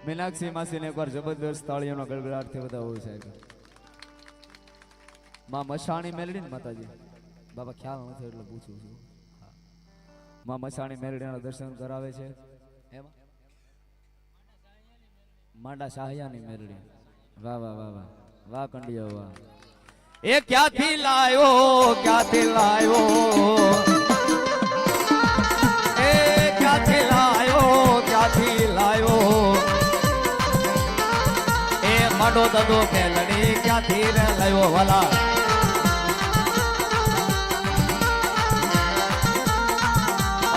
મીનાક્ષી માસીને એકવાર જબરદસ્ત તાળીઓનો ગળગળાટથી વધાવો સાહેબ. માં મસાણી મેલડી ને માતાજી બાબા ખ્યાલ નથી એટલે પૂછું છું. માં મસાણી મેલડીના દર્શન કરાવે છે. એમાં માંડા શાહયાની મેલડી. વાહ વાહ વાહ વાહ વાહ કંડિયો વાહ. એ ક્યાંથી લાયો ક્યાંથી લાયો એ ક્યાંથી લાયો ક્યાંથી લાયો એ માંડો દદો મેલડી ક્યાંથી રે લાયો વાલા.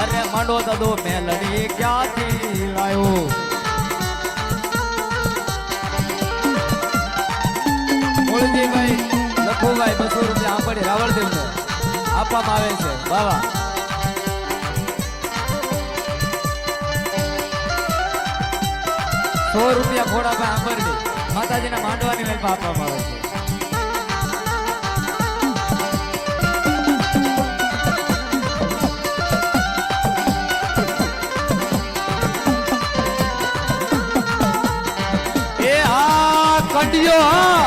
અરે માંડો દદો મેલડી ક્યાંથી લાયો. મુળજીભાઈ લખુભાઈ 200 રૂપિયા આપડે રાવળદેવ ને આપવામાં આવે છે. બાબા 100 રૂપિયા ખોડાભાઈ આંબરડી માતાજીના માંડવાની મેલમાં આપવામાં આવે છે. એ આ કંડિયો હા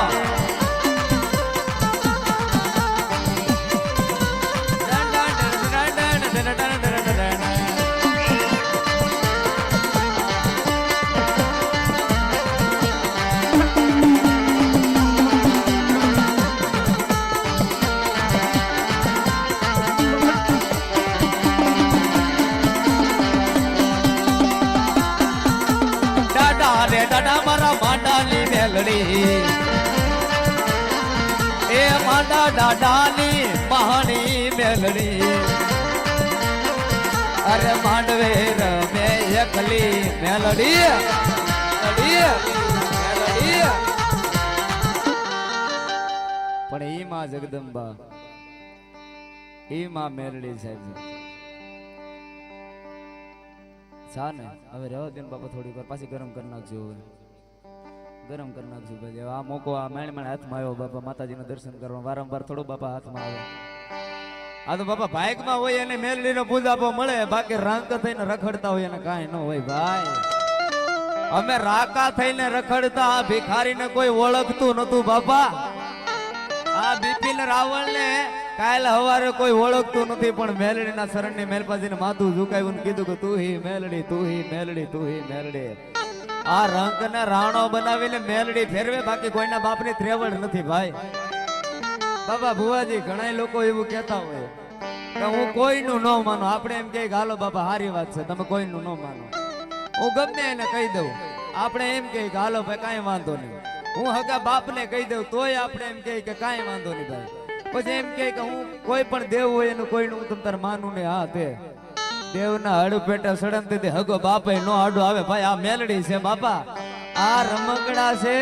દાડા મારા માંડાની મેલડી એ માંડા દાદાની મહાની મેલડી. અરે માંડવે રમે એકલી મેલડી મેલડી. પણ ઈ માં જગદંબા ઈ માં મેલડી સાહેબ છા ને હવે રહેવા દે બાપા થોડી વાર પાછી ગરમ કરી નાખજો. ગરમ કરી નાખજો ભાઈ. આ મોકો આ મેણ હાથમાં આવ્યો બાપા માતાજીનું દર્શન કરવા વારંવાર થોડો બાપા હાથમાં આવે. આ તો બાપા ભાગમાં હોય અને મેલડીનો પૂજાપો મળે બાકી રાંક થઈને રખડતા હોય અને કાંઈ ન હોય ભાઈ. અમે રાકા થઈને રખડતા આ ભિખારીને કોઈ ઓળખતું નતું બાપા. આ બિપિન રાવળ ને કાલ હવારે કોઈ ઓળખતું નથી પણ મેલડીના શરણની મેલપાજીને માથું ઝુકાવ્યું ને કીધું કે તું હી મેલડી તું હી મેલડી તું હી મેલડી. આ રંગ ને રાણો બનાવીને મેલડી ફેરવે બાકી કોઈના બાપની ત્રેવડ નથી ભાઈ. બાબા ભુવાજી ઘણા લોકો એવું કહેતા હોય કે હું કોઈનું ન માનો. આપણે એમ કે હાલો બાબા હારી વાત છે તમે કોઈનું ન માનો. હું ગમે એને કહી દઉં. આપણે એમ કે હાલો ભાઈ કાંઈ વાંધો નહીં. હું હગા બાપને કહી દઉં તોય આપણે એમ કે કાંઈ વાંધો નહીં ભાઈ. પછી એમ કે હું કોઈ પણ દેવ હોય એનું કોઈનું હું તમ તાર માનું ને. હા તે દેવના હડ પેટા સડનથી હગો બાપે નો આડો આવે ભાઈ. આ મેલડી છે બાપા. આ રમકડા છે.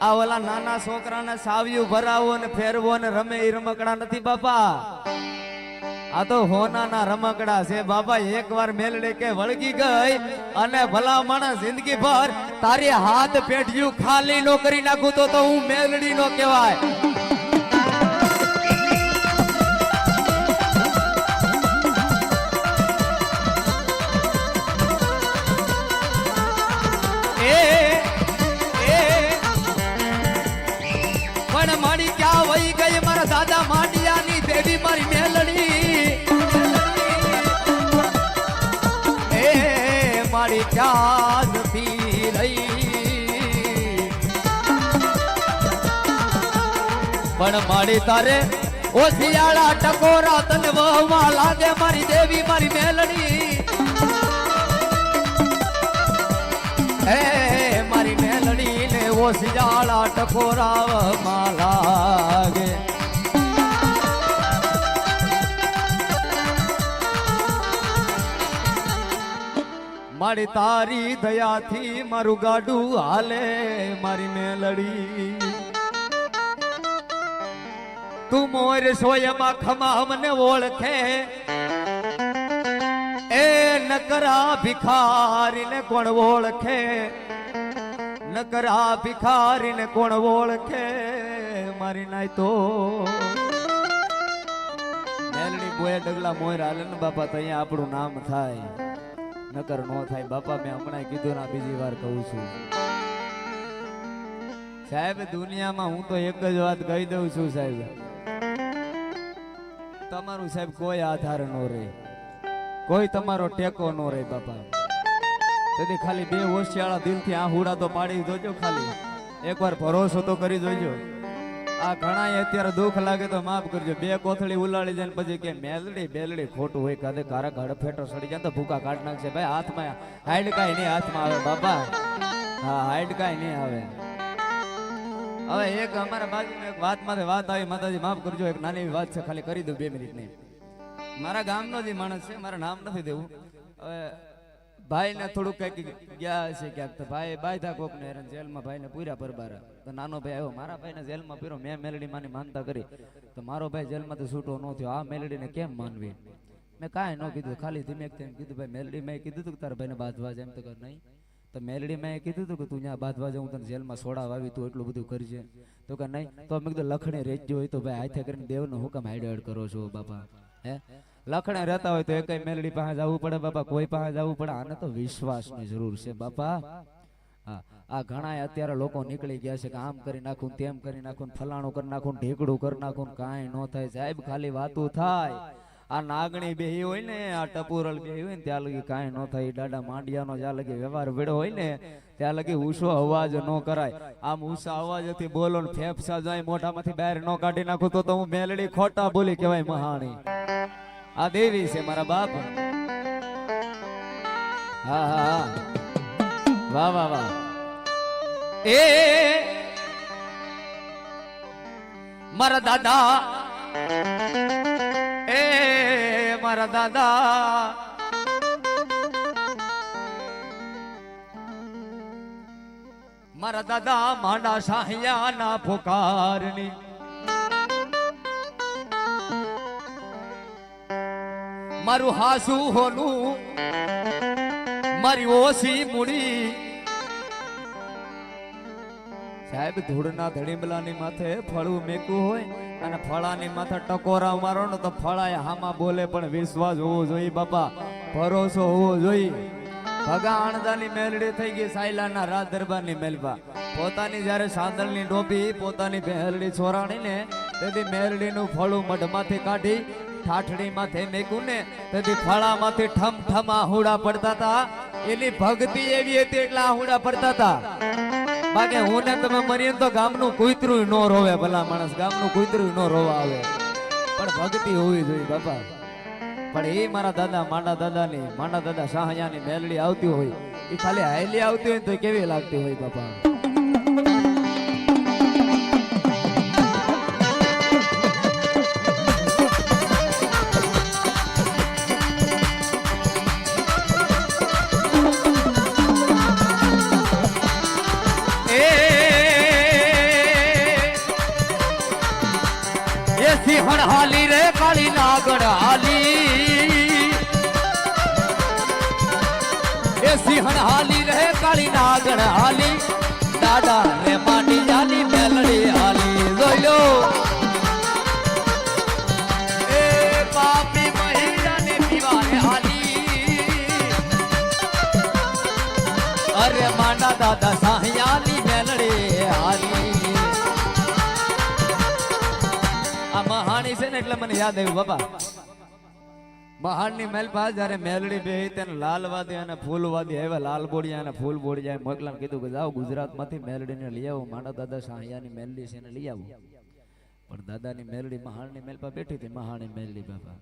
આ ઓલા નાના છોકરાને સાવ્યું ભરાવો ને ફેરવો ને રમે એ રમકડા નથી બાપા. આ તો હોનાના રમકડા છે બાપા. એકવાર મેલડી કે વળગી ગઈ અને ભલા માણસ જિંદગી ભર તારી હાથ પેઢિયું ખાલી નો કરી નાખું તો હું મેલડી નો કહેવાય. પણ મારી ક્યાં વહી ગઈ મારા દાદા માંડિયાની દેવી મારી મેલડી. એ મારી ક્યાં જતી રહી. પણ મારી તારે ઓ શિયાળા ટકોરા તને વહવા લાગે મારી દેવી મારી મેલડી. હે મારી મેલડી ને ઓ શિયાળા ટકોરાવમાં લાગે. મારી તારી દયાથી મારું ગાડું હાલે મારી મેલડી. તું મોર સોયમાં ખમા મને ઓળખે એ નકરા ભિખારીને કોણ ઓળખે. નકરા ભિખારીને કોણ ઓળખે મારી નાય તો. મેલડી બોય ડગલા મોર હાલે ને બાપા તો અહીંયા આપણું નામ થાય. નકર નો થાય બાપા. મેં હમણાં કીધું ના બીજી વાર કહું છું સાહેબ, દુનિયામાં હું તો એક જ વાત કહી દઉં છું સાહેબ, તમારું સાહેબ કોઈ આધાર નો રહે, કોઈ તમારો ટેકો નો રહે બાપા. તેથી ખાલી બે હોશિયાળા દિલથી આ હુડા તો પાડી જોજો, ખાલી એકવાર ભરોસો તો કરી જોજો. આ ઘણા અત્યારે દુઃખ લાગે તો માફ કરજો. બે કોથળી ઉલાડી જાય પછી કે મેલડી બેલડી ખોટું હોય, કાદે કારા ગાડે ફેટો સડી જાય તો ભૂકા કાઢ નાખશે. ભાઈ હાથમાં હાઈડ કાંઈ નહીં હાથમાં આવે બાપા. હા હાઈડ કાંઈ નહીં આવે. હવે એક અમારા બાજુમાં એક વાત માંથી વાત આવી, માતાજી માફ કરજો, એક નાની એવી વાત છે, ખાલી કરી દઉં 2 મિનિટની. મારા ગામનો જે માણસ છે, મારા નામ નથી દેવું, હવે ભાઈ ને થોડુંક કઈક ગયા છે ક્યાંક, તો ભાઈ બાયધા કોક ને જેલમાં ભાઈ ને પૂર્યા પરબારા. તો નાનો ભાઈ આવ્યો, મારા ભાઈ ને જેલમાં પૂર્યો, મેં મેલડી માની માનતા કરી, તો મારો ભાઈ જેલમાં તો છૂટો ન થયો. આ મેલડી ને કેમ માનવી? મેં કાંઈ ન કીધું, ખાલી ધીમે કીધું ભાઈ મેલડી, મેં કીધું તું કે તારા ભાઈ ને બાંધવા જાય, એમ તો કર નહીં. તો મેલડી મેં કીધું હતું કે તું ત્યાં બાંધવા જાઉં તને જેલમાં સોડા વાવી, તું એટલું બધું કરજે, તો કે નહીં. તો મેં કીધું લખણે રેચજો હોય તો ભાઈ હાથે કરીને દેવનો હુકમ હાઈડ કરો છો બાપા. હે લખણે રહેતા હોય તો એકઈ મેલડી પાસે જવું પડે બાપા, કોઈ પાસે જવું પડે? આને તો વિશ્વાસની જરૂર છે બાપા. હા આ ઘણા અત્યારે લોકો નીકળી ગયા છે કે આમ કરી નાખું, તેમ કરી નાખું, ફલાણું કરી નાખું, ઢીકડું કરી નાખું, કાંઈ ન થાય સાહેબ, ખાલી વાતું થાય. આ નાગણી બેહી હોય ને, આ ટપુરલ બેહી હોય ને ત્યાં લગી કાંઈ ન થાય. દાડા માંડિયાનો જ્યાં લગી વ્યવહાર વેડો હોય ને ત્યાં લગી ઊંચો અવાજ ન કરાય. આમ ઊંચા અવાજથી બોલો ને ફેફસા જાય મોઢામાંથી બહાર ન કાઢી નાખું તો હું મેલડી ખોટા બોલી કહેવાય મહાણી. આ દેવી છે મારા બાપ. હા હા વાહ વાહ વાહ. એ મારા દાદા, એ મારા દાદા, મારા દાદા માંડા સાહિયા ના પુકારની, મારું હાસુ હોનું, મારી ઓસી મુડી. સાહેબ ધૂળના ધડીમલાની માથે ફળું મેકવું હોય અને ફળાની માથે ટકોરા મારો ને તો ફળાએ હામાં બોલે, પણ વિશ્વાસ હોવો જોઈએ બાપા, ભરોસો હોવો જોઈએ. ભગા આણદાની મેલડી થઈ ગઈ સાયલાના રાજ દરબારની મેલબા. પોતાની જ્યારે સાંદળની ડોબી પોતાની મેલડી છોરાણી ને તેથી મેલડીનું ફળું મઢમાંથી કાઢી ઠાઠડી માથે મેકું ને તેથી ફળામાંથી ઠમ ઠમ આહુડા પડતા હતા. એની ભક્તિ એવી હતી એટલે આહુડા પડતા હતા. બાકી હું ને તમે મરીએ તો ગામનું કૂતરું ન રોવે, ભલા માણસ ગામનું કૂતરું ન રોવા આવે, પણ ભક્તિ હોવી જોઈએ બાપા. પણ એ મારા દાદા માંડા દાદા સાહયાની મેલડી આવતી હોય, એ ખાલી હાઈલી આવતી હોય તો કેવી લાગતી હોય બાપા. સિંહણ હાલી રે કાળી નાગણ હાલી, એ સિંહણ હાલી રે કાળી નાગણ હાલી, દાદા રે માટી જાની મેલડી હાલી. જોઈ લો એ પાપી મહિલાને પીવાને હાલી, અરે માંડા દાદા સાહિયાની મેલડી હાલી. આ મહાણી છે ને એટલે મને યાદ આવ્યું બાપા, મહાણની મેલ પાસે જયારે મેલડી બેહી તેને લાલવાદી અને ફૂલવાદી આવ્યા, લાલ બોડિયા અને ફૂલ બોડિયા મોકલાને કીધું કે જાઓ ગુજરાતમાંથી મેલડીને લઈ આવો, મારા દાદા સાહિયાની મેલડી છે એને લઈ આવો. પણ દાદાની મેલડી મહાણની મેલ પાસે બેઠી હતી, મહાણી મેલડી બાપા,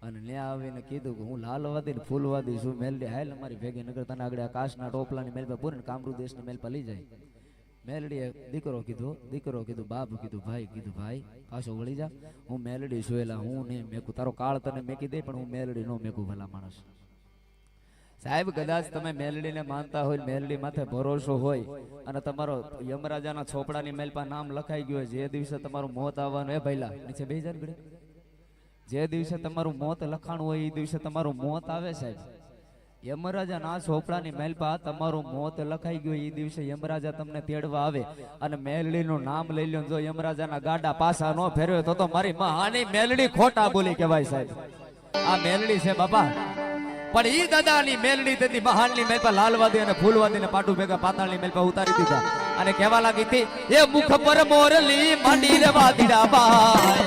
અને ત્યાં આવીને કીધું કે હું લાલવાદી ને ફૂલવાદી છું, મેલડી હાલ અમારી ભેગી નગર તને આગળ આકાશના ટોપલાની મેલ પાસે પૂરીને કામરૂ દેશની મેલ પર લઈ જાય. મેલડીએ દીકરો કીધું બાપ, કીધું ભાઈ પાછો વળી જા, હું મેલડી જોયેલા હું નહીં મેકું, તારો કાળ તને મેકી દે પણ હું મેલડી નો મેકું. ભલા માણસ સાહેબ, કદાચ તમે મેલડીને માનતા હોય, મેલડી માથે ભરોસો હોય અને તમારો યમરાજાના છોપડાની મેલ પર નામ લખાઈ ગયું હોય, જે દિવસે તમારું મોત આવવાનું, એ ભઈલા નીચે બેહી જા ને, જે દિવસે તમારું મોત લખાણું હોય એ દિવસે તમારું મોત આવે સાહેબ. યમરાજા ના ચોપડાની મેલ પર તમારું મોત લખાઈ ગયું એ દિવસે યમરાજા તમને તેડવા આવે અને મેલડીનું નામ લઈ લ્યો. જો યમરાજાના ગાડા પાછા ન ફેરવે તો મારી મહાની મેલડી ખોટા બોલી કહેવાય સાહેબ. આ મેલડી છે બાપા, પણ ઈ દાદાની મેલડી તેથી મહાનની મેલ પર લાલવાદી અને ફૂલવાદી ને પાટુ ભેગા પાતાળની મેલ પર ઉતારી દીધા અને કહેવા લાગી હતી એ મુખ પર મોરલી માંડી રે વાદીડા બાય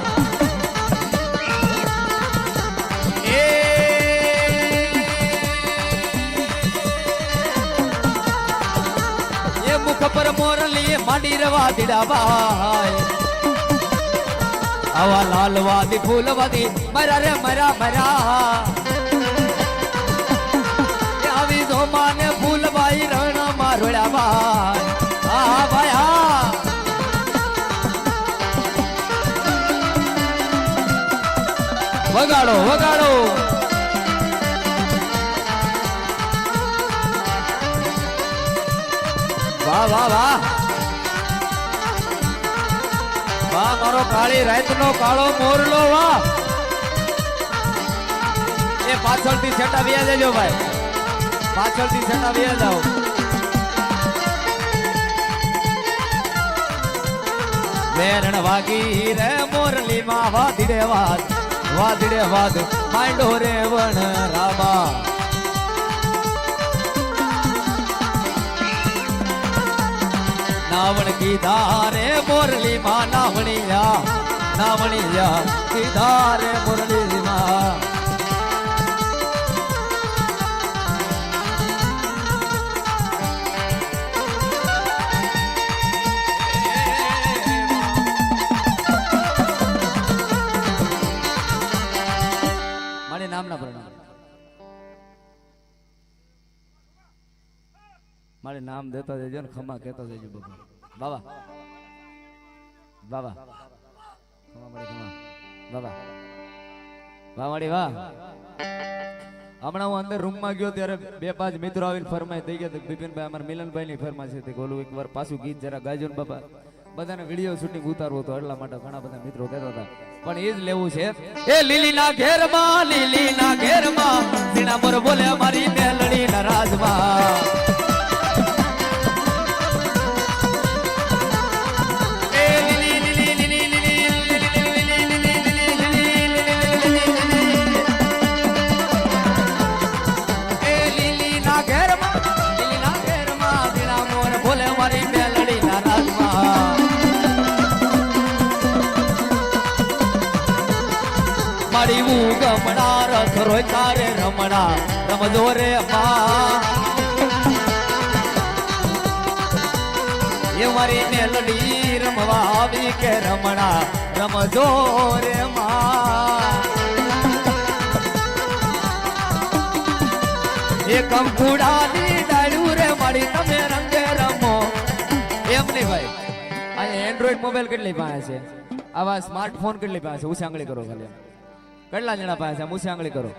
એ મુખ પર મોરલી માંડી રે વાદીડા બાય આવા લાલવાદી ફૂલવાદી મરા રે મરા મરા આવી જો માને ફૂલબાઈ રણ મારોડા ભાઈ આ ભાઈ આ વગાડો વગાડો વાહ વાહ વાહ વાહ મારો કાળી રાતનો કાળો મોરલો વાહ એ પાછળથી છેટા વ્યા જજો ભાઈ પાછળથી છેટા વ્યા જાઓ વેરણ વાગી રે મોરલી માં વાદીડે વાદ માંડો રે વણ રામા નાવણ કીધા રે મોરલી માં નાવણિયા કીધા રે મોરલી માં મારે નામ દેતા જજો ને ખમા કહેતા જજો બાબા બાબા ખમા મળે ખમા બાબા વાહ માડી વાહ હમણાં હું અંદર રૂમમાં ગયો ત્યારે 2-5 મિત્રો આવીને ફરમાઈ થઈ ગયા બિપિનભાઈ અમારા મિલનભાઈ ની ફરમાઈ છે ઓલું એકવાર પાછું ગીત જરા ગાજો ને બાપા બધાને વિડીયો શૂટિંગ ઉતારવું હતો એટલા માટે ઘણા બધા મિત્રો કહેતા હતા પણ એ જ લેવું છે એ લીલીના ઘેરમાં સીણા પર બોલે મારી મેલડી ના રાજમાં ગમણા રથ રોતા રે રમણા રમજો રે એ મારી મેલડી રમવા આવી કે રમણા રમજો રે એ કંકુડાની ડાળ્યું રે મારી તમે રંગે રમો એમ નહીં ભાઈ આ એન્ડ્રોઈડ મોબાઈલ કેટલી પાસે છે આવા સ્માર્ટફોન કેટલી પાસે છે ઉછાંગળી કરો ખાલી કેટલા જણા પાસે મુસાંગળી કરો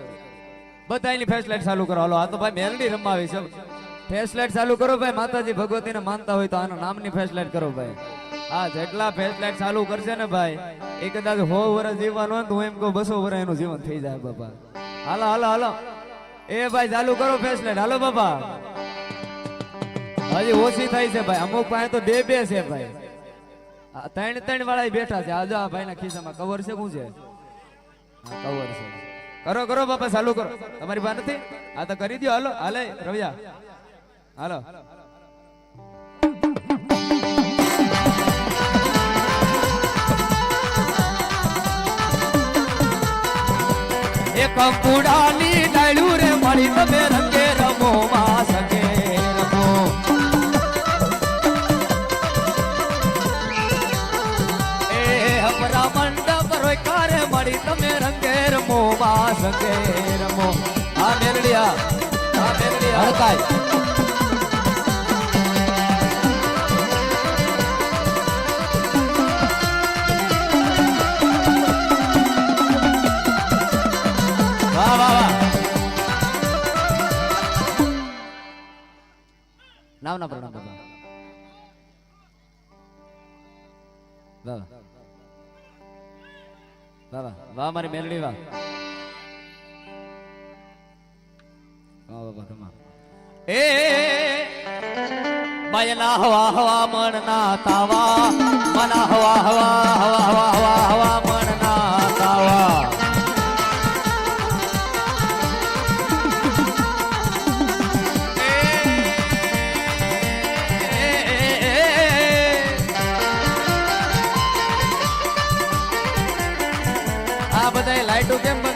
બધા એની ફેસલાઇટ ચાલુ કરો હાલો આ તો ભાઈ મેલડી રમાવી છે ફેસલાઇટ ચાલુ કરો ભાઈ માતાજી ભગવતીને માનતા હોય તો આના નામની ફેસલાઇટ કરો ભાઈ હા જેટલા ફેસલાઇટ ચાલુ કરશે ને ભાઈ એ કદાચ 100 વર્ષ જીવવાનું હોય તો હું એમ કહું 200 વર્ષ એનું જીવન થઈ જાય બાપા હાલો હાલો હાલો એ ભાઈ ચાલુ કરો ફેસલાઇટ હાલો બાપા હજી ઓછી થાય છે ભાઈ અમુક પાસે તો 2 છે ભાઈ 3 વાળા બેઠા છે આજે આ ભાઈના ખિસ્સામાં કવર છે શું છે કવર છે કરો કરો બાપા ચાલુ કરો તમારી પાસે નથી આ તો કરી દો હાલો હાલે રવિયા હાલો એક કંકુડાની ડાળ્યું રે મળી તમે રંગે રમો માં સગે રમો એ હમરા મંડપ રોકારે મળી તમે રંગે રમો માં સગે રમો આ મેલડિયા હડકાય નામ ના પ્રણામ બાબા વાહ વાહ વાહ મારી મેલડી વાહ વાહ બાબા કમા એ બાયના હવા હવા મન ના તાવા મના હવા હવા હવા હવા હવા હવા મન ના તાવા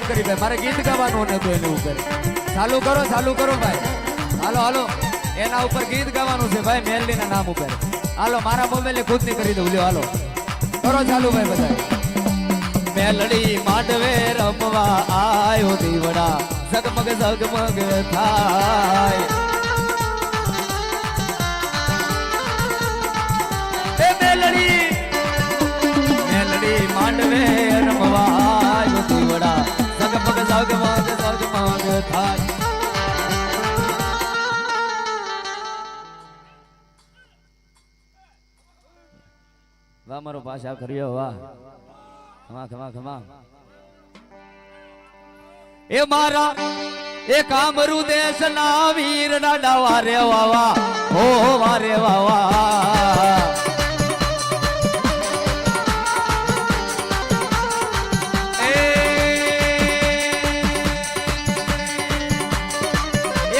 કરી ભાઈ, મારે ગીત ગાવાનું નતું એને ઉપર. ચાલુ કરો ભાઈ. હાલો એના ઉપર ગીત ગાવાનું છે ભાઈ, મેલડીના નામ ઉપર. હાલો મારા મોબાઈલ ને ખુદ ની કરી દઉં. લ્યો હાલો કરો ચાલુ ભાઈ બધા. મેલડી માંડવે રમવા આયો દીવડા, ઝગમગ ઝગમગ થાય. એ મેલડી માંડવે રમવા આયો દીવડા, ઝગમગ ઝગમગ ઝગમગ થાય. વાહ મારો પાછા કર્યો, વાહ ખમા. એ મારા એ કામરુ દેશ ના વીર ડાડા વારે વાવા, હો વારે વાવા.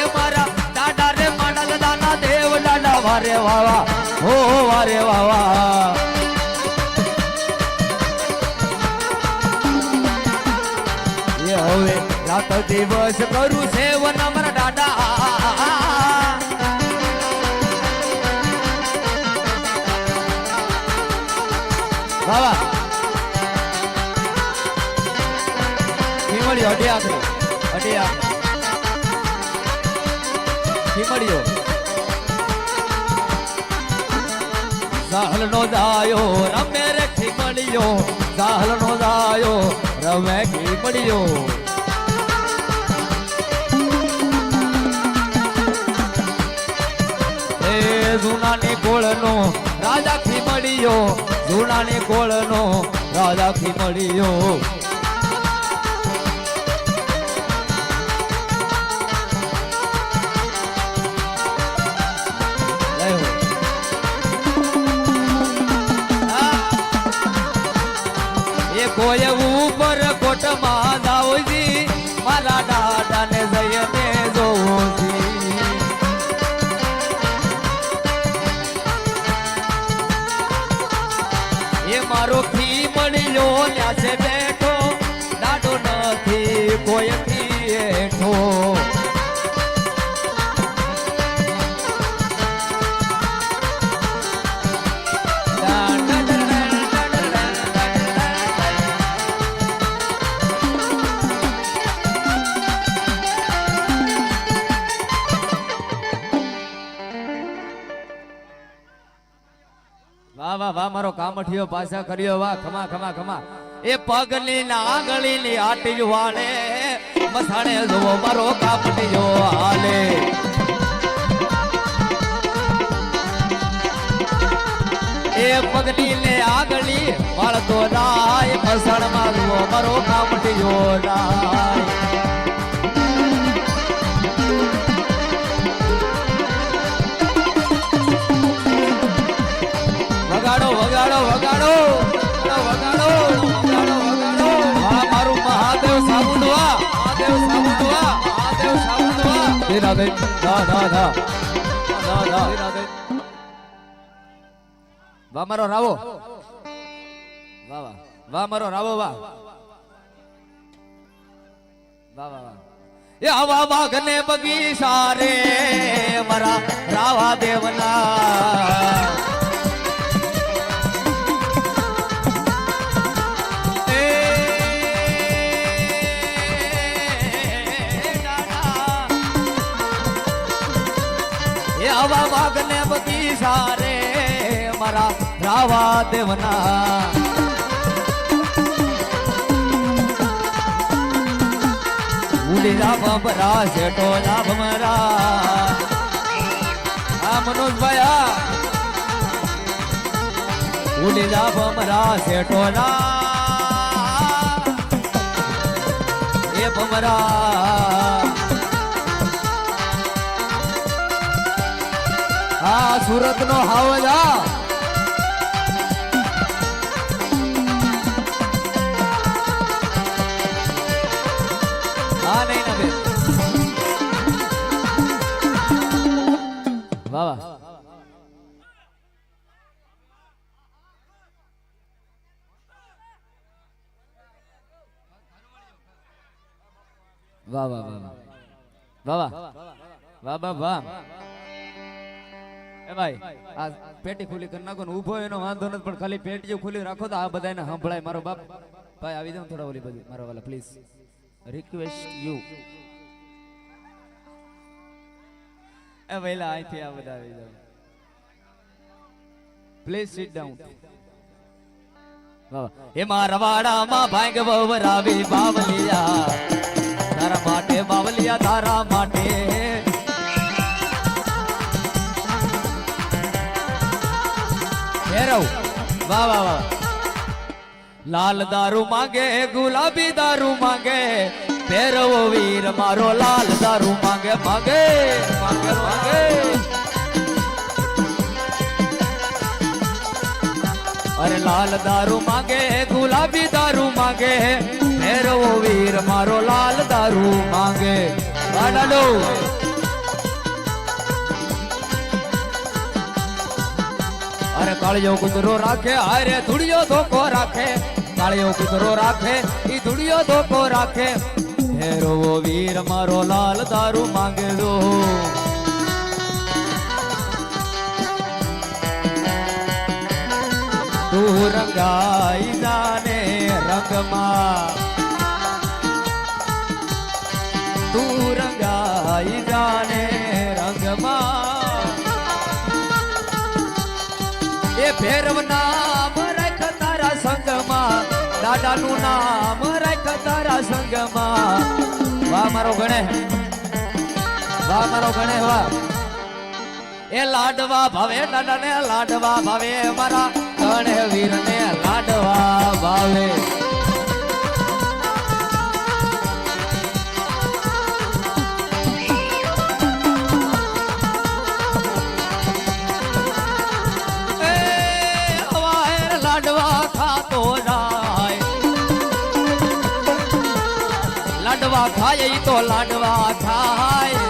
એ મારા ડાડા રે માંડલ દાના દેવ ડાડા વારે વાવા, હો વારે વાવા. હવે રાત દિવસ કરું સેવન અમારા દાદા. બાબા ખીમડીઓ અઢી ખીમડીઓ સાહલ નો દાયો રમે રે ખીમડીઓ, સાહલ નો દાયો રમે ખીમડીઓ. જૂનાની કોળનો રાજા ખીમડીયો, જૂનાની કોળનો રાજા ખીમડીયો. એ કોઈ ઉપર કોટમાં દાવજી, મારા દાદાને જઈને જોજી. મારો ખીમડીયો ન્યાસે બેઠો, દાડો નથી કોઈ ખીઠો. વાહ મારો કામઠિયો પાછા કર્યો, વાહ ખમા. એ પગની નાગળી ની આટી વાળે, મસાણે જોવો મારો કામઠિયો હાલે. એ પગની ને આગળી વાળતો રાય, મસાણ માં જોવો મારો કામઠિયો રાય. વગાડો. વાહ મારું મહાદેવ સાબુદવા. રાધે દા. વાહ મારો રાવો, વાહ મારો રાવો, વાહ. એ આવા બાગને બગીચા રે મારા રાવા દેવના. આવા બાગને બગીચા રે મારા રાવા દેવના. ઉડી જા ભમરા શેઠો જા ભમરા. આ મનોજભાઈ ઉડી જા ભમરા શેઠો ના. એ ભમરા આ સુરત નો હાવજા. હા નહીં ના બેન, વાહ. વાહ વાહ વાહ વાહ વાહ વાહ વાહ વાહ એ ભાઈ આ પેટી ખુલી કરી નાખો ને ઊભો એનો વાંધો નથી પણ ખાલી પેટ જો ખુલી રાખો તો આ બધાને સંભળાય મારો બાપ ભાઈ આવી જાવ થોડા ઓલી બાજુ મારા વાલા પ્લીઝ રિક્વેસ્ટ યુ એ વેલા અહીંથી આ બધા આવી જાવ પ્લીઝ સિટ ડાઉન વાહ એ મારા વાડામાં ભાંગ વવરાવી બાવલિયા તારા માટે બાવલિયા તારા માટે ભેરવ વાહ વાહ વાહ લાલ દારૂ માંગે ગુલાબી દારૂ માંગે ભેરવો વીર મારો લાલ દારૂ માંગે માંગે માંગે માંગે અરે લાલ દારૂ માંગે ગુલાબી દારૂ માંગે ભેરવો વીર મારો લાલ દારૂ માંગે વાડાડો અરે કાળિયો કુતરો રાખે અરે ધૂળિયો ધોકો રાખે કાળિયો કુતરો રાખે ઈ ધૂળિયો ધોકો રાખે ભેરવો વીર મારો લાલ દારૂ માંગે દો તું રંગાઈ જાને રંગમાં તું રંગાઈ જાને રંગમાં એ ભેરવ નામ રાખ તારા સંગમાં દાદાનું નામ રાખ તારા સંગમાં વાહ મારો ગણે વાહ મારો ગણે વાહ એ લાડવા ભાવે દાદા ને લાડવા ભાવે મારા ગણે વીર ને લાડવા ભાવે લાડવા ખાતો જાય લાડવા ખાય તો લાડવા ખાય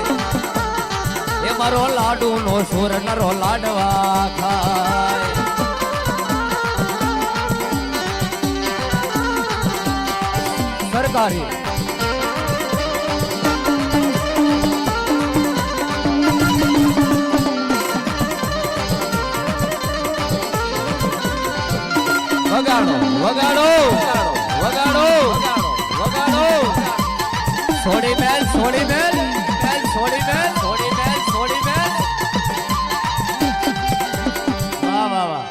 એ મારો લાડુ નો સુર નરો લાડવા ખાય સરકારી વગાડો વગાડો વગાડો વગાડો છોડી મેલ છોડી મેલ મેલ છોડી મેલ છોડી મેલ છોડી મેલ વાહ વાહ વાહ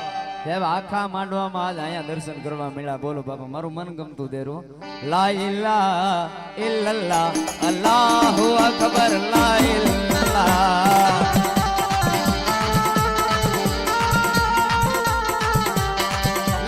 સાહેબ આખા માંડવામાં આજ અહીંયા દર્શન કરવા મળ્યા બોલો બાપા મારું મન ગમતું દેરું લા ઇલાહા ઇલ્લલ્લાહ અલ્લાહુ અકબર લા ઇલાહા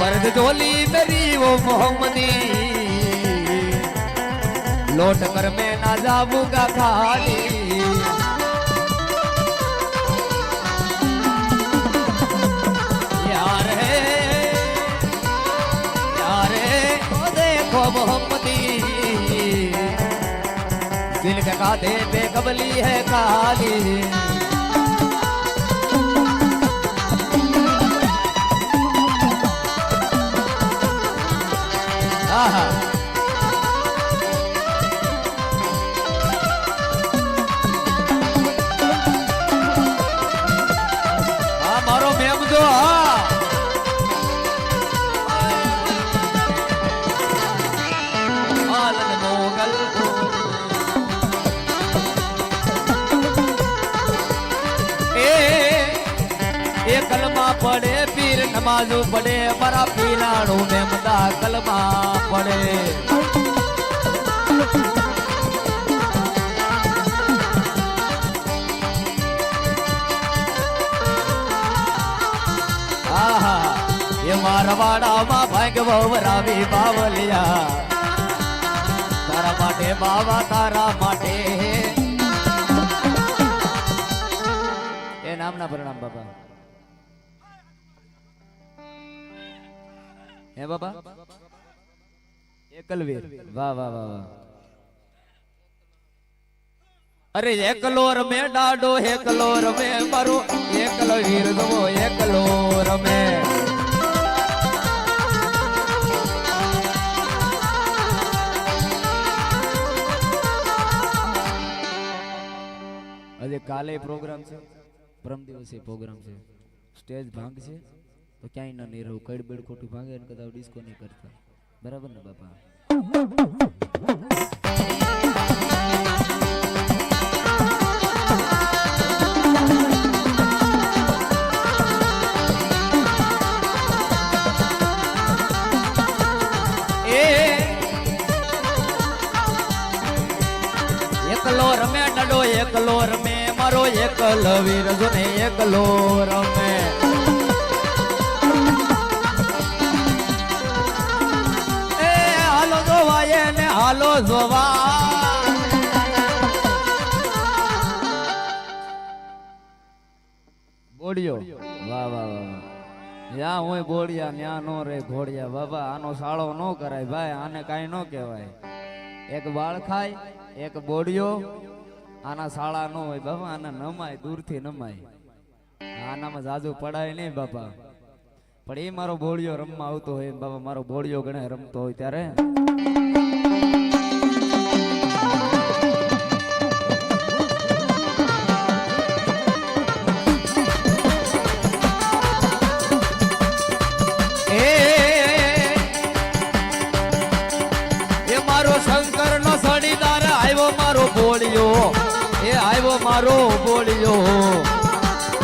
पर्द डोली मेरी वो मोहम्मदी लौट कर मैं ना जाऊंगा खाली यार है मोहम्मदी दिल के कांधे पे कबली है काली आहा मारो मेम दो कलमा पड़े पीर नमाजू पड़े मरा पीलाणू में मदा कलमा पड़े आहा ये मारवाड़ा मा भाग वरावी बावलिया तारा माटे बाबा तारा माटे ए नाम ना प्रणाम बाबा है बाबा एकलवीर वाह वाह वाह वाह અરે એકલો રમે ડાડો એકલો રમે મારો એકલો વીર જવો એકલો રમે આજે કાલે પ્રોગ્રામ છે પરમ દિવસે પ્રોગ્રામ છે સ્ટેજ ભાંગ છે તો ક્યાંય ના નહીં રહું કડ બેડ ખોટું ભાંગે અને કદાચ ડિસ્કો નહીં કરતા બરાબર ને બાપા એકલો રમે ડડો એકલો રમે મારો એકલો વીર જો ને એકલો રમે એ હાલો જોવાય ને હાલો જોવા બોડિયો વાહ વાહ વાહ યા હોય બોડિયા ન્યા નો રે ઘોડિયા બાબા આનો સાળો નો કરાય ભાઈ આને કાઈ નો કહેવાય એક વાળ ખાય એક બોડિયો આના શાળા નો હોય બાપા આના નમાય દૂરથી નમાય આનામાં જાજુ પડાય નહીં બાપા પણ એ મારો બોડિયો રમવા આવતો હોય બાપા મારો બોડિયો ગણે રમતો હોય ત્યારે બોલિયો એ આવ્યો મારો બોલિયો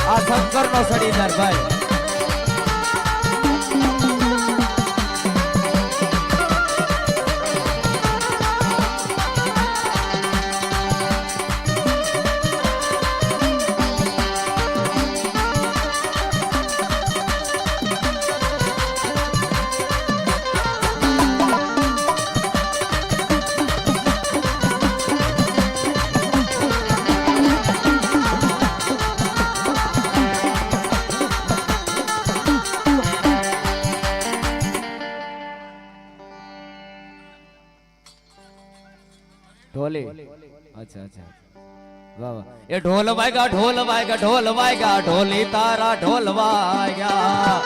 આ શંકર નો સડીદાર ભાઈ ઢોલી અચ્છા અચ્છા વાહ વાહ એ ઢોલ વાગ્યા ઢોલી તારા ઢોલ વાગ્યા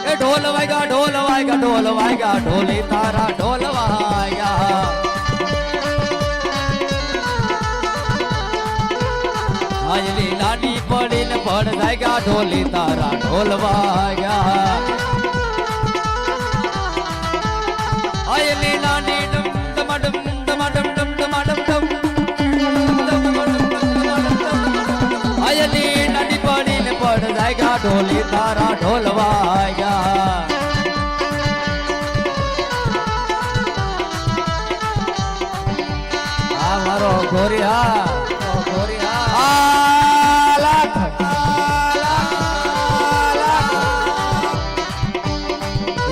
એ ઢોલ વાગ્યા ઢોલી તારા ઢોલ વાગ્યા હાજલી નાની પડીને પડ જાગ્યા ઢોલી તારા ઢોલ વાગ્યા ઢોલી તારા ઢોલ વાગ્યા આ મારો ઘોરિયા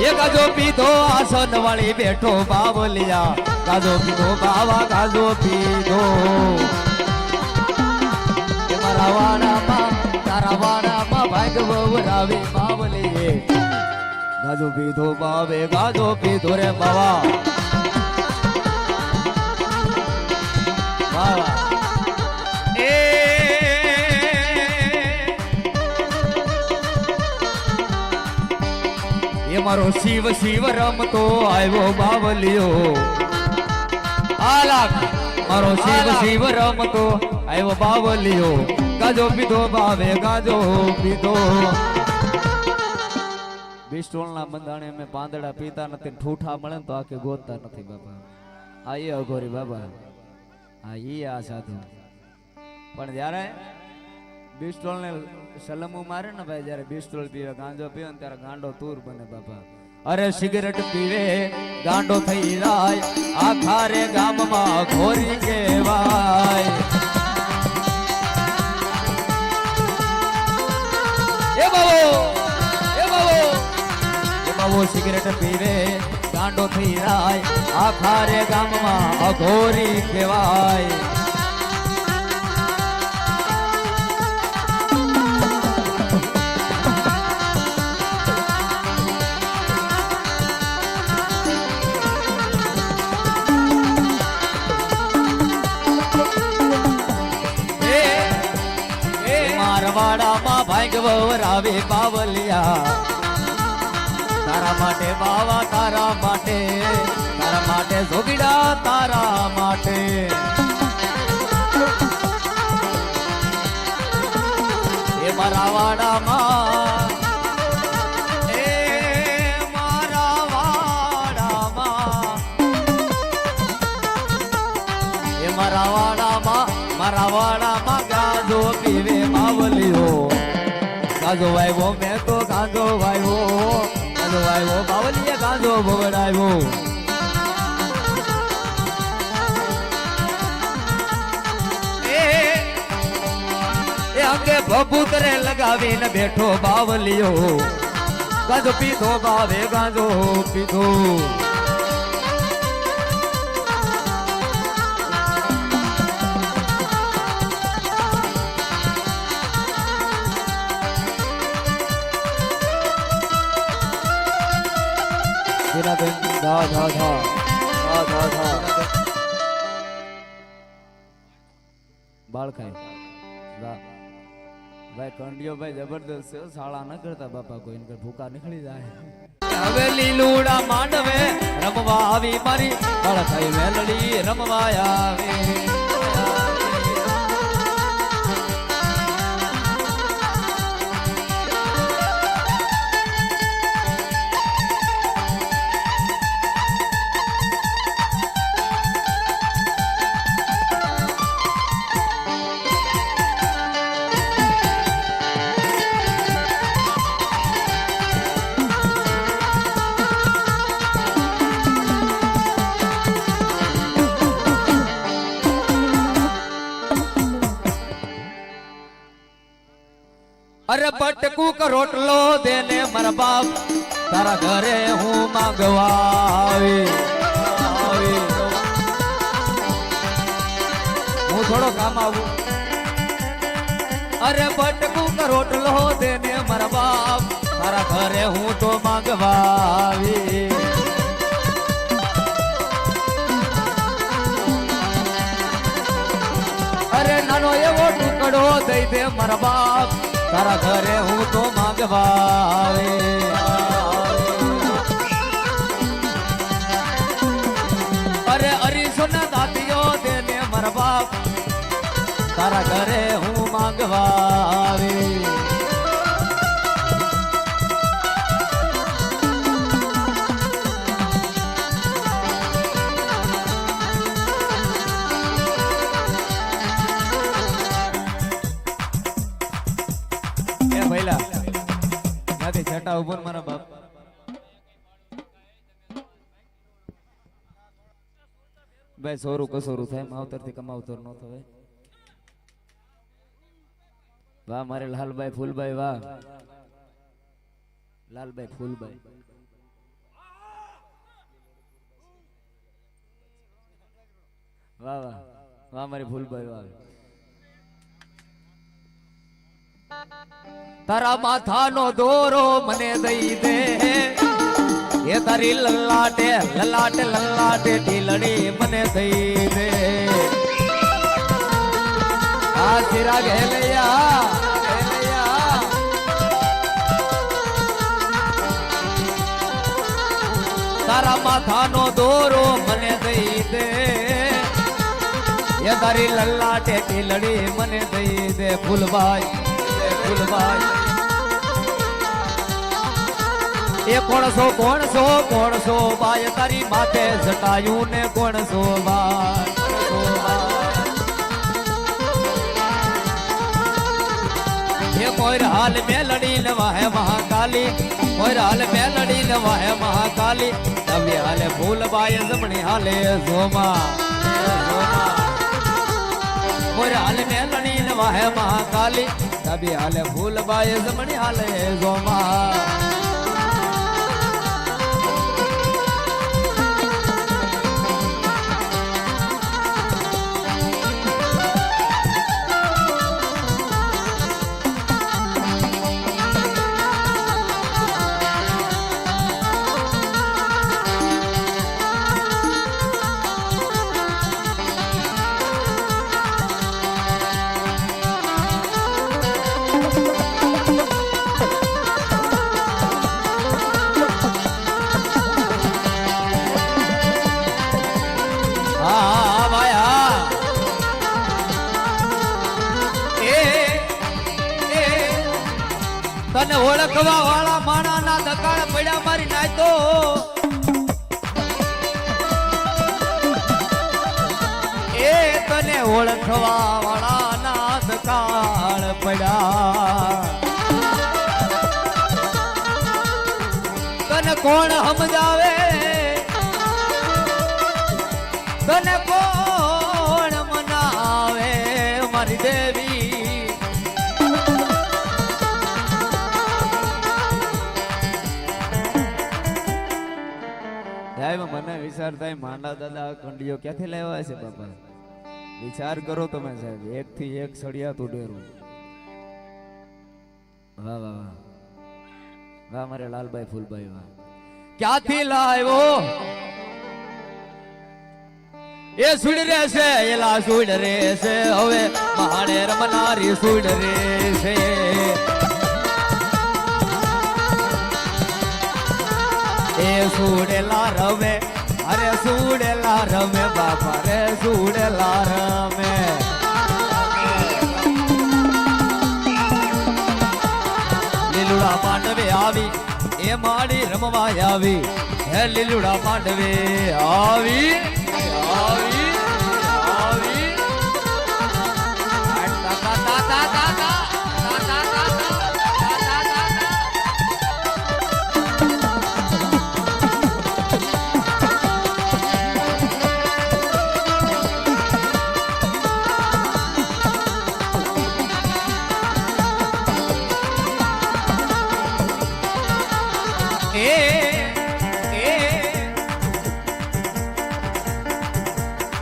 એ ગાજો પીધો આસન વાળી બેઠો બાવલિયા ગાજો પીધો બાવા ગાજો પીધો મારા વાડામાં તારા વાડામાં ભાગવ રાવી બાવલીએ ગાજો પીધો બાવે ગાજો પીધો રે બાવા બાવા એ મારો શિવ શિવ રમતો આવ્યો બાવલિયો આલાખ મારો શિવ શિવ રમતો આવ્યો બાવલિયો ગાજો પીધો બાવે ગાજો પીધો બિસ્ટોલના બંધાણે અમે પાંદડા પીતા નથી ઠૂઠા મળે તો આખે ગોતતા નથી બાપા આ એ અઘોરી બાબા હા ઈ આ સાધુ પણ જ્યારે બિસ્ટોલ ને સલમું મારે ને ભાઈ જ્યારે બિસ્ટોલ પીવે ગાંજો પીવે ને ત્યારે ગાંડો તૂર બને બાપા અરે સિગરેટ પીવે ગાંડો થઈ જાય આખા રે ગામમાં ઘોરી કહેવાય સિગરેટ પીવે ગાંડો થઈ જાય આખા રે ગામમાં અઘોરી કહેવાય પરવાડામાં ભાંગ વવરાવે બાવલિયા તારા માટે બાવા તારા માટે જોગીડા તારા માટે એ મારા વાડામાં મારા વાડામાં ગાજો પીવે બાવલિયો ગાજો વાયવો મેં તો ગાજો વાયવો બાવલીએ ગાજો ભવડાવ્યો એ અંગે ભભૂતરે લગાવીને બેઠો બાવલિયો ગાજો પીધો બાવે ગાજો પીધો બાળ ખાય ભાઈ કંડિયો ભાઈ જબરદસ્ત છે શાળા ન કરતા બાપા કોઈ ભૂકા નીકળી જાય હવે લીલુડા માંડવે રમવા આવી મારી બાળ ખાઈ મેલડી રમવા આવે અરે બટકું ક રોટલો દેને મારા બાપ તારા ઘરે હું માંગવા આવી હું થોડો કામ આવું અરે બટકું ક રોટલો દેને મારા બાપ તારા ઘરે હું તો માંગવા આવી અરે નાનો એવો ટુકડો દઈ દે મારા બાપ તારા ઘરે હું તો માંગવા આવે અરે અરીસો ના દાદીઓ દેને મારા બાપ તારા ઘરે હું માંગવા આવે છટા ઉપર મારા બાપ ભાઈ સોરું કસોરું થાય માવતર થી કમાવતર નો થવાય વાહ મારે લાલભાઈ ફૂલભાઈ વાહ લાલભાઈ ફૂલભાઈ વાહ વાહ વાહ મારી ફૂલભાઈ વાહ તારા માથાનો દોરો મને દઈ દે એ તારી લલાટે ઢીલડી મને દઈ દે આ ચિરાગ હેલૈયા તારા માથાનો દોરો મને દઈ દે એ તારી લલાટે ઢીલડી મને દઈ દે ફૂલભાઈ એ કોણસો બાય તારી માથે જટાયું ને કોણસો બાય મોર હાલ મેલડી નવાહે મહાકાલી મોર હાલ મેલડી નવાહે મહાકાલી તમે હાલે ફૂલબાઈ જમણી હાલે ઝોમા મોર હાલ મેલડી નવાહે મહાકાલી તબી હાલે ફૂલબાઈ જમણી હાલે ઝોમા તને ઓળખવા વાળા માણાના દકાળ પડ્યા મારી નાયતો એ તને ઓળખવા વાળાના દકાળ પડ્યા તને કોણ સમજાવે તને કોણ મનાવે મારી દેવી મને વિચાર થાય માંડા દાદા કંડિયો ક્યાંથી લેવા છે બાપા વિચાર કરો તમે સાહેબ એક થી એક સળિયા તો ડેરું વાહ વાહ વાહ વાહ મારે લાલભાઈ ફૂલભાઈ વાહ ક્યાંથી લાવ્યો એ સુડ રે છે એલા સુડ રે છે હવે માણે રમનારી સુડ રે છે એ સુડેલા રમે અરે સુડેલા રમે બાપા રે સુડેલા રમે લીલુડા માંડવે આવી એ માડી રમવા આવી હે લીલુડા માંડવે આવી આવી આવી તા તા તા તા તા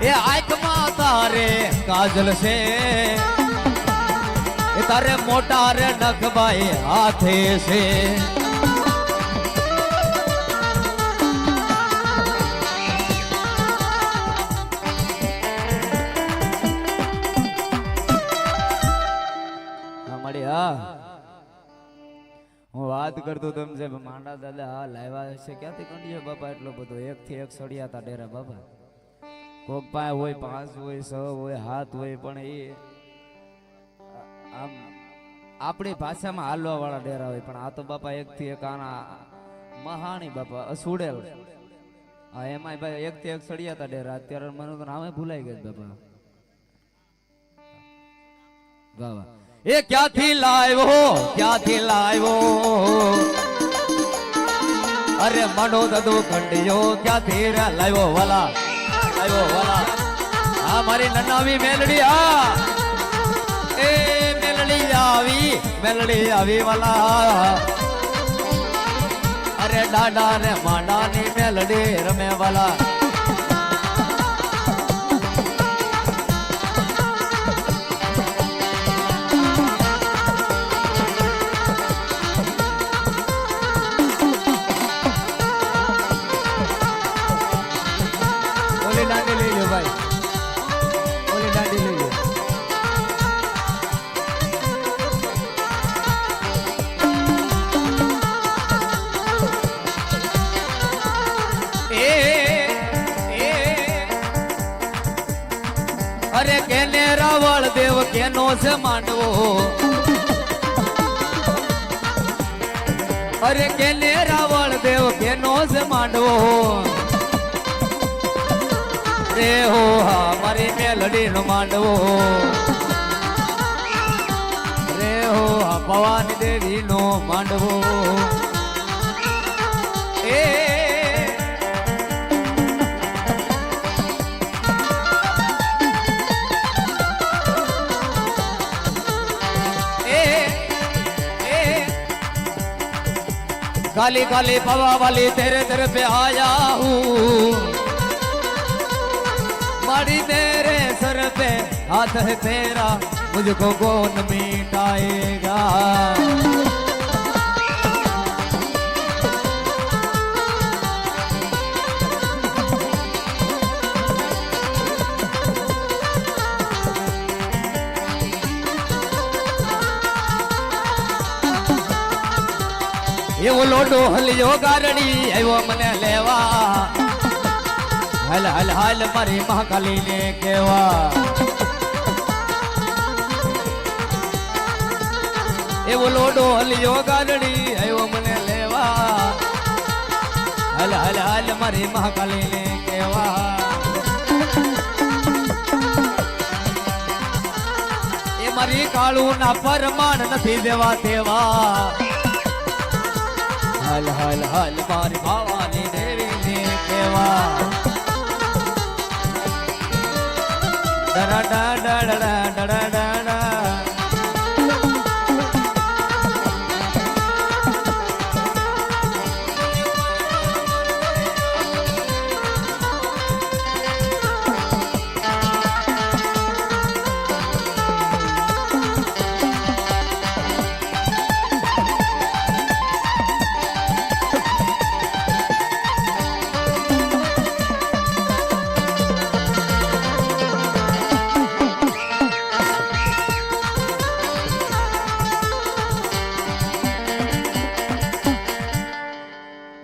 એ આંખમાં તારે કાજલ છે એ તારે મોટા રે નખભાઈ હાથે છે મળી હા હું વાત કરતો તેમ છે માંડા દાદા હા લાવ્યા છે ક્યાંથી કંડિયો બાપા એટલો બધો એક થી એક સળિયા તા ડેરા બાપા કોક પાય હોય 5 હોય 6 હોય 7 હોય પણ એ આમ આપણી ભાષામાં હાલવા વાળા ડેરા હોય પણ આ તો બાપા એક થી એક આના મહાણી બાપા અસુડેલ હા એમાં ભાઈ એક થી એક સળિયા તા ડેરા અત્યારે મને તો નામે ભૂલાઈ ગયું બાપા વાહ વાહ એ ક્યાંથી લાવ્યો અરે મનો દદો કંડિયો ક્યાંથી લાવ્યો વાલા આવ્યો વાલા આ મારી નનાવી મેલડી આ એ મેલડી આવી વાલા અરે દાડા ને માંડાની મેલડી રમે વાલા અરે કેને રાવળ દેવ કેનો છે માંડવો અરે કેને રાવળ દેવ કેનો છે માંડવો રે હો હા મારી મેલડી નો માંડવો રે હો હા ભવાની દેવી નો માંડવો એ काली काली पवा वाली तेरे दर पे आया हूँ माड़ी मेरे सर पे हाथ है तेरा मुझको कौन मिटाएगा એવો લોટો હલ્યો ગારડી આવ્યો મને લેવા હાલ હાલ હાલ મારી મહાકાલી ને કેવા એ ઓલો ડોલિયો ગાડડી આવ્યો મને લેવા હાલ હાલ હાલ મારી મહાકાલીને કેવા એ મારી કાળું ના પરમાણ નથી દેવા તેવા હાલ હાલ હાલ મારી ભવાની દેવીને કેવા ડડા ડડા ડડા ડડા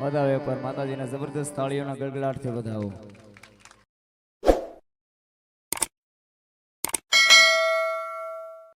વધાવો એક વાર માતાજીના જબરદસ્ત તાળીઓના ગડગડાટથી વધાવો